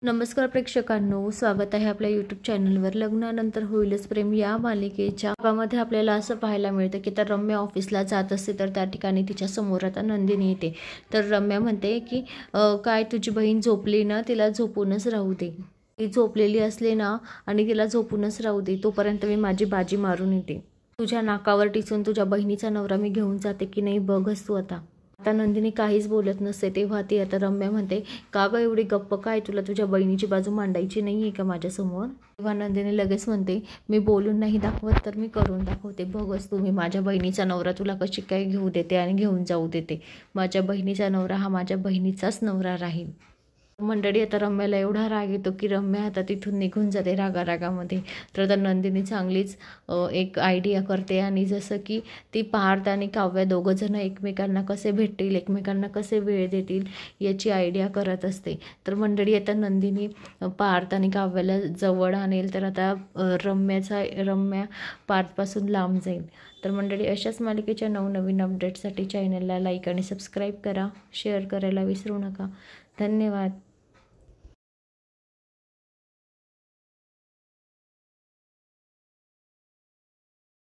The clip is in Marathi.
नमस्कार प्रेक्षकांनो, स्वागत आहे आपल्या यूट्यूब चॅनलवर. लग्नानंतर होईलच प्रेम या मालिकेच्या भागामध्ये आपल्याला असं पाहायला मिळतं की तर रम्या ऑफिसला जात असते तर त्या ठिकाणी तिच्या समोर आता नंदिनी येते. तर रम्या म्हणते की काय तुझी बहीण झोपली ना, तिला झोपूनच राहू दे. ती झोपलेली असले ना आणि तिला झोपूनच राहू दे, तोपर्यंत मी माझी बाजी मारून येते. तुझ्या नाकावर टिचून तुझ्या बहिणीचा नवरा मी घेऊन जाते की नाही बघच तू आता. आता नंदिनी काहीच बोलत नसते तेव्हा ती आता रम्या म्हणते, का गं एवढी गप्प काय, तुला तुझ्या बहिणीची बाजू मांडायची नाही आहे का माझ्यासमोर? तेव्हा नंदिनी लगेच म्हणते, मी बोलून नाही दाखवत तर मी करून दाखवते. बघच तुम्ही माझ्या बहिणीचा नवरा तुला कशी काय घेऊ देते आणि घेऊन जाऊ देते. माझ्या बहिणीचा नवरा हा माझ्या बहिणीचाच नवरा राहील. मंडळी आता रम्याला एवढा राग येतो की रम्या आता तिथून निघून जाते रागारागामध्ये. तर आता नंदिनी चांगलीच एक आयडिया करते आणि जसं की ती पार्थ आणि काव्या दोघंजण एकमेकांना कसे भेटतील, एकमेकांना कसे वेळ देतील याची आयडिया करत असते. तर मंडळी आता नंदिनी पार्थ आणि काव्याला जवळ आणेल तर आता रम्या पार्थपासून लांब जाईल. तर मंडळी अशाच मालिकेच्या नवनवीन अपडेटसाठी चॅनलला लाईक आणि सबस्क्राईब करा, शेअर करायला विसरू नका. धन्यवाद.